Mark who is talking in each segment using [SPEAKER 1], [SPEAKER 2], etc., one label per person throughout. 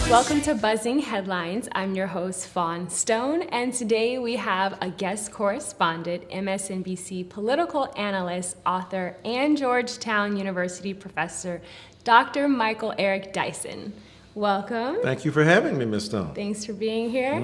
[SPEAKER 1] Welcome to Buzzing Headlines. I'm your host, Fawn Stone, and today we have a guest correspondent, MSNBC political analyst, author, and Georgetown University professor, Dr. Michael Eric Dyson. Welcome.
[SPEAKER 2] Thank you for having me, Ms. Stone.
[SPEAKER 1] Thanks for being here.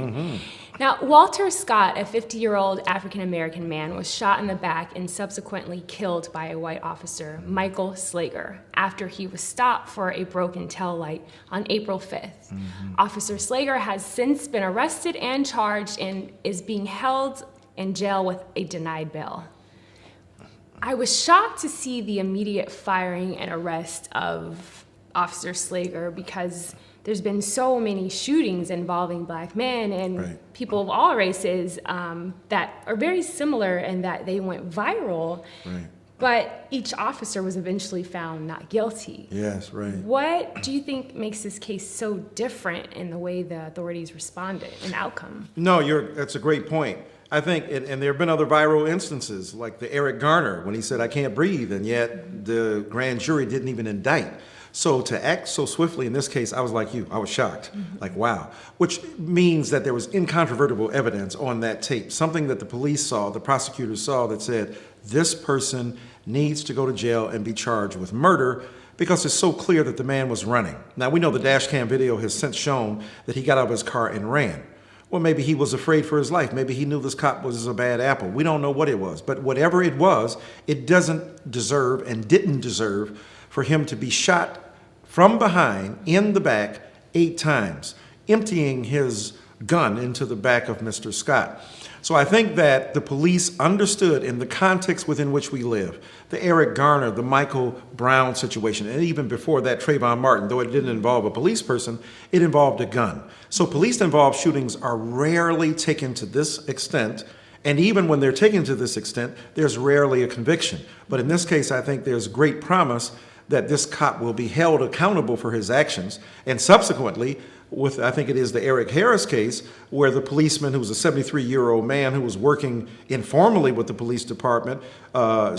[SPEAKER 1] Now, Walter Scott, a 50-year-old African-American man, was shot in the back and subsequently killed by a white officer, Michael Slager, after he was stopped for a broken taillight on April 5th. Officer Slager has since been arrested and charged and is being held in jail with a denied bail. I was shocked to see the immediate firing and arrest of Officer Slager because there's been so many shootings involving black men and people of all races that are very similar in that they went viral, but each officer was eventually found not guilty.
[SPEAKER 2] Yes, right.
[SPEAKER 1] What do you think makes this case so different in the way the authorities responded and outcome?
[SPEAKER 2] No, that's a great point. I think, and there have been other viral instances, like the Eric Garner, when he said, "I can't breathe," and yet the grand jury didn't even indict. So to act so swiftly in this case, I was like you, I was shocked, like wow. Which means that there was incontrovertible evidence on that tape, something that the police saw, the prosecutors saw that said, this person needs to go to jail and be charged with murder because it's so clear that the man was running. Now we know the dash cam video has since shown that he got out of his car and ran. Well, maybe he was afraid for his life. Maybe he knew this cop was a bad apple. We don't know what it was, but whatever it was, it doesn't deserve and didn't deserve for him to be shot from behind in the back 8 times, emptying his gun into the back of Mr. Scott. So I think that the police understood in the context within which we live, the Eric Garner, the Michael Brown situation, and even before that, Trayvon Martin, though it didn't involve a police person, it involved a gun. So police-involved shootings are rarely taken to this extent, and even when they're taken to this extent, there's rarely a conviction. But in this case, I think there's great promise that this cop will be held accountable for his actions. And subsequently, with I think it is the Eric Harris case, where the policeman, who was a 73-year-old man who was working informally with the police department,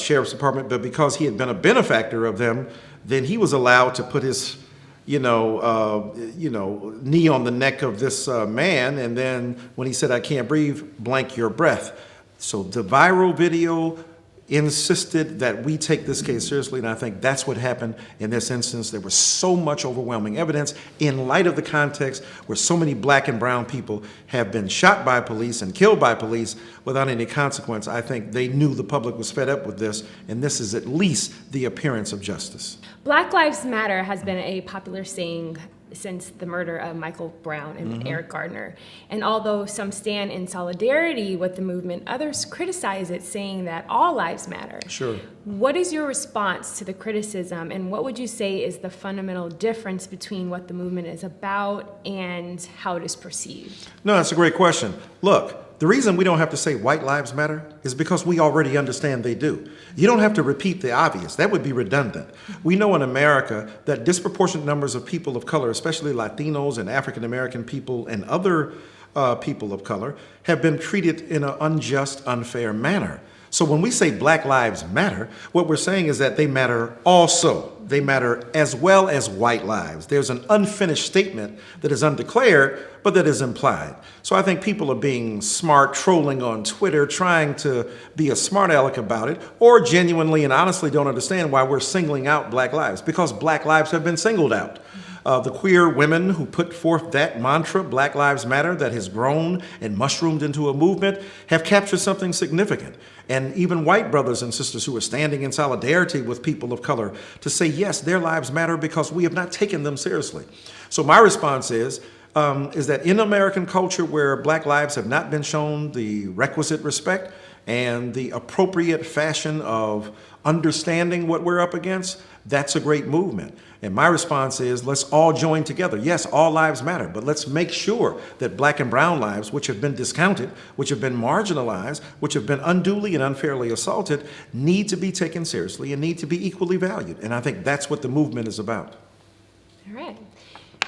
[SPEAKER 2] sheriff's department, but because he had been a benefactor of them, then he was allowed to put his knee on the neck of this man, and then when he said, "I can't breathe," blank your breath. So the viral video insisted that we take this case seriously, and I think that's what happened in this instance. There was so much overwhelming evidence in light of the context where so many black and brown people have been shot by police and killed by police without any consequence. I think they knew the public was fed up with this, and this is at least the appearance of justice.
[SPEAKER 1] Black Lives Matter has been a popular saying since the murder of Michael Brown and Eric Garner. And although some stand in solidarity with the movement, others criticize it, saying that all lives matter.
[SPEAKER 2] Sure.
[SPEAKER 1] What is your response to the criticism, and what would you say is the fundamental difference between what the movement is about and how it is perceived?
[SPEAKER 2] No, that's a great question. Look, the reason we don't have to say white lives matter is because we already understand they do. You don't have to repeat the obvious. That would be redundant. We know in America that disproportionate numbers of people of color, especially Latinos and African American people and other people of color, have been treated in an unjust, unfair manner. So when we say Black Lives Matter, what we're saying is that they matter also. They matter as well as white lives. There's an unfinished statement that is undeclared, but that is implied. So I think people are being smart, trolling on Twitter, trying to be a smart aleck about it, or genuinely and honestly don't understand why we're singling out black lives, because black lives have been singled out. The queer women who put forth that mantra, Black Lives Matter, that has grown and mushroomed into a movement, have captured something significant. And even white brothers and sisters who are standing in solidarity with people of color to say, yes, their lives matter because we have not taken them seriously. So my response is that in American culture where black lives have not been shown the requisite respect and the appropriate fashion of understanding what we're up against, that's a great movement. And my response is, let's all join together. Yes, all lives matter, but let's make sure that black and brown lives, which have been discounted, which have been marginalized, which have been unduly and unfairly assaulted, need to be taken seriously and need to be equally valued. And I think that's what the movement is about.
[SPEAKER 1] All right.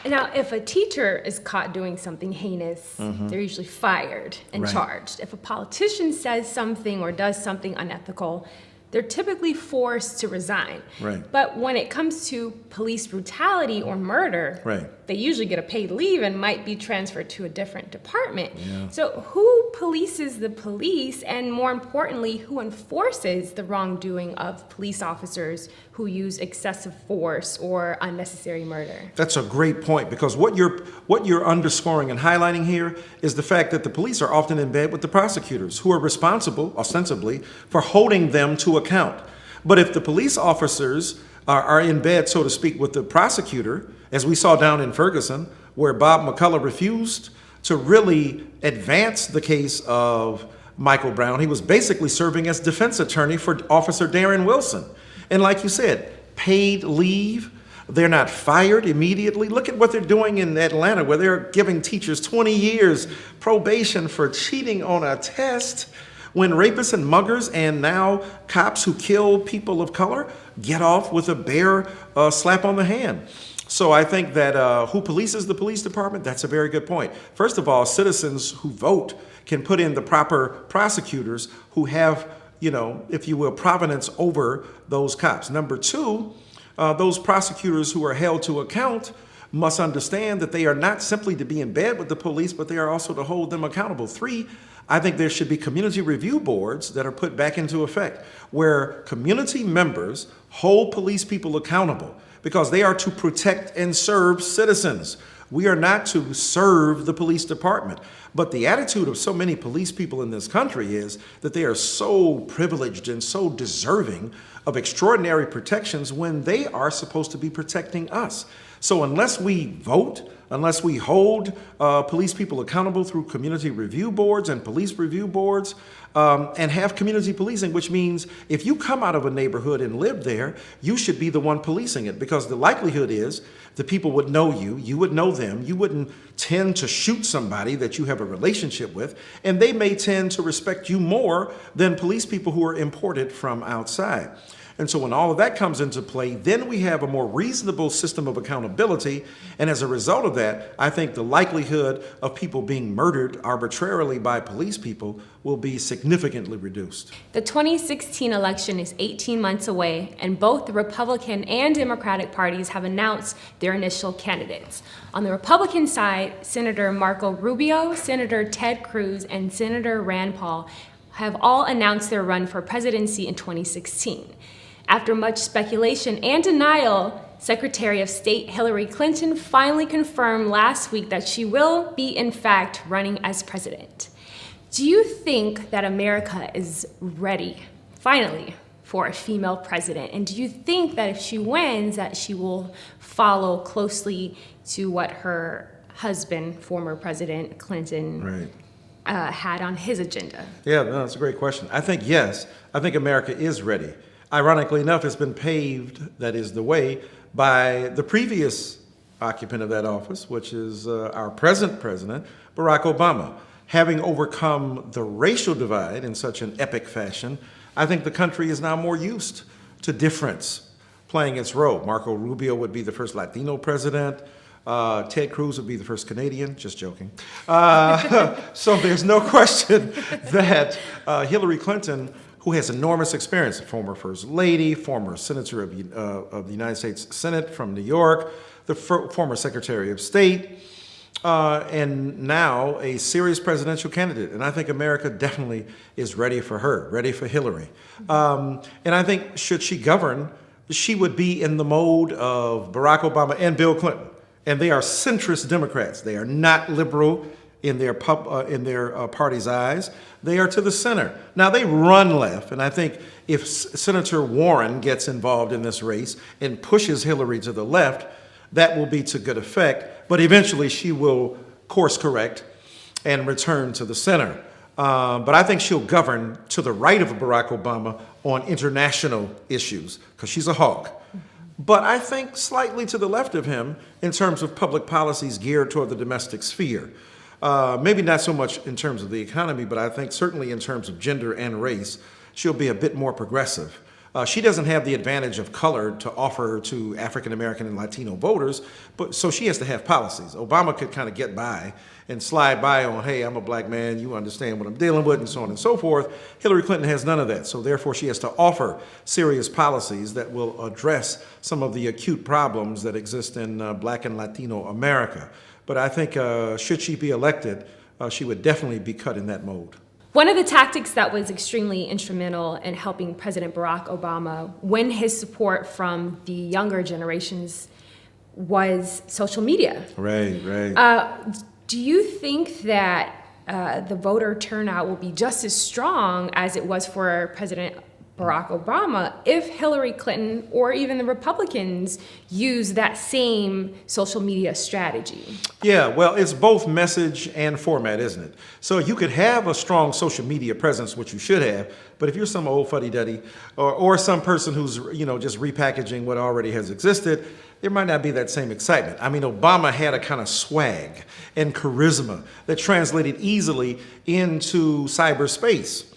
[SPEAKER 1] Now, if a teacher is caught doing something heinous, they're usually fired and charged. If a politician says something or does something unethical, they're typically forced to resign.
[SPEAKER 2] Right.
[SPEAKER 1] But when it comes to police brutality or murder,
[SPEAKER 2] Right.
[SPEAKER 1] they usually get a paid leave and might be transferred to a different department.
[SPEAKER 2] Yeah.
[SPEAKER 1] So who polices the police, and more importantly, who enforces the wrongdoing of police officers who use excessive force or unnecessary murder?
[SPEAKER 2] That's a great point, because what you're underscoring and highlighting here is the fact that the police are often in bed with the prosecutors, who are responsible, ostensibly, for holding them to account. But if the police officers are in bed, so to speak, with the prosecutor, as we saw down in Ferguson, where Bob McCullough refused to really advance the case of Michael Brown, he was basically serving as defense attorney for Officer Darren Wilson. And like you said, paid leave. They're not fired immediately. Look at what they're doing in Atlanta, where they're giving teachers 20 years probation for cheating on a test, when rapists and muggers and now cops who kill people of color get off with a bare slap on the hand. So I think that who polices the police department, that's a very good point. First of all, citizens who vote can put in the proper prosecutors who have, if you will, provenance over those cops. Number two, those prosecutors who are held to account must understand that they are not simply to be in bed with the police, but they are also to hold them accountable. Three, I think there should be community review boards that are put back into effect, where community members hold police people accountable, because they are to protect and serve citizens. We are not to serve the police department. But the attitude of so many police people in this country is that they are so privileged and so deserving of extraordinary protections when they are supposed to be protecting us. So unless we vote, unless we hold police people accountable through community review boards and police review boards, and have community policing, which means if you come out of a neighborhood and live there, you should be the one policing it, because the likelihood is the people would know you, you would know them, you wouldn't tend to shoot somebody that you have a relationship with, and they may tend to respect you more than police people who are imported from outside. And so when all of that comes into play, then we have a more reasonable system of accountability. And as a result of that, I think the likelihood of people being murdered arbitrarily by police people will be significantly reduced.
[SPEAKER 1] The 2016 election is 18 months away, and both the Republican and Democratic parties have announced their initial candidates. On the Republican side, Senator Marco Rubio, Senator Ted Cruz, and Senator Rand Paul have all announced their run for presidency in 2016. After much speculation and denial, Secretary of State Hillary Clinton finally confirmed last week that she will be, in fact, running as president. Do you think that America is ready, finally, for a female president? And do you think that if she wins, that she will follow closely to what her husband, former President Clinton, had on his agenda?
[SPEAKER 2] Yeah, no, that's a great question. I think yes. I think America is ready. Ironically enough, it's been paved, that is the way, by the previous occupant of that office, which is our present president, Barack Obama. Having overcome the racial divide in such an epic fashion, I think the country is now more used to difference playing its role. Marco Rubio would be the first Latino president. Ted Cruz would be the first Canadian, just joking. So there's no question that Hillary Clinton, who has enormous experience, former First Lady, former Senator of the United States Senate from New York, the former Secretary of State, and now a serious presidential candidate. And I think America definitely is ready for her, ready for Hillary. And I think should she govern, she would be in the mode of Barack Obama and Bill Clinton. And they are centrist Democrats. They are not liberal in their party's eyes. They are to the center. Now, they run left, and I think if Senator Warren gets involved in this race and pushes Hillary to the left, that will be to good effect, but eventually she will course correct and return to the center. But I think she'll govern to the right of Barack Obama on international issues, because she's a hawk. But I think slightly to the left of him in terms of public policies geared toward the domestic sphere. Maybe not so much in terms of the economy, but I think certainly in terms of gender and race, she'll be a bit more progressive. She doesn't have the advantage of color to offer to African American and Latino voters, but so she has to have policies. Obama could kind of get by and slide by on, hey, I'm a black man, you understand what I'm dealing with, and so on and so forth. Hillary Clinton has none of that, so therefore she has to offer serious policies that will address some of the acute problems that exist in black and Latino America. But I think should she be elected, she would definitely be cut in that mode.
[SPEAKER 1] One of the tactics that was extremely instrumental in helping President Barack Obama win his support from the younger generations was social media.
[SPEAKER 2] Right, right.
[SPEAKER 1] Do you think that the voter turnout will be just as strong as it was for President Barack Obama if Hillary Clinton or even the Republicans use that same social media strategy?
[SPEAKER 2] Yeah, well, it's both message and format, isn't it? So you could have a strong social media presence, which you should have, but if you're some old fuddy-duddy or some person who's, just repackaging what already has existed, there might not be that same excitement. I mean, Obama had a kind of swag and charisma that translated easily into cyberspace.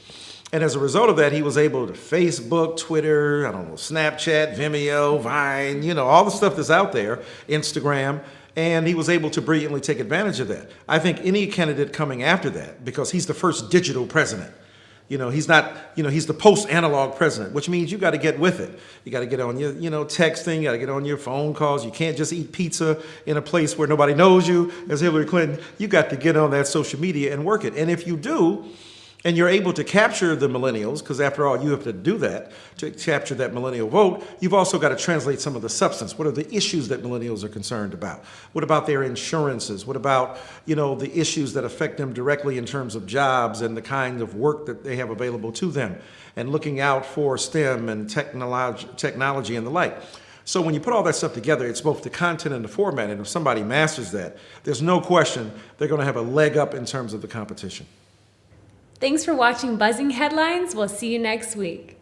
[SPEAKER 2] And as a result of that, he was able to Facebook, Twitter, Snapchat, Vimeo, Vine, all the stuff that's out there, Instagram, and he was able to brilliantly take advantage of that. I think any candidate coming after that, because he's the first digital president, he's not, he's the post-analog president, which means you got to get with it. You got to get on your, texting, you got to get on your phone calls. You can't just eat pizza in a place where nobody knows you, as Hillary Clinton. You got to get on that social media and work it. And if you do, and you're able to capture the millennials, because after all, you have to do that to capture that millennial vote, you've also got to translate some of the substance. What are the issues that millennials are concerned about? What about their insurances? What about, the issues that affect them directly in terms of jobs and the kind of work that they have available to them? And looking out for STEM and technology and the like. So when you put all that stuff together, it's both the content and the format. And if somebody masters that, there's no question they're going to have a leg up in terms of the competition.
[SPEAKER 1] Thanks for watching Buzzing Headlines. We'll see you next week.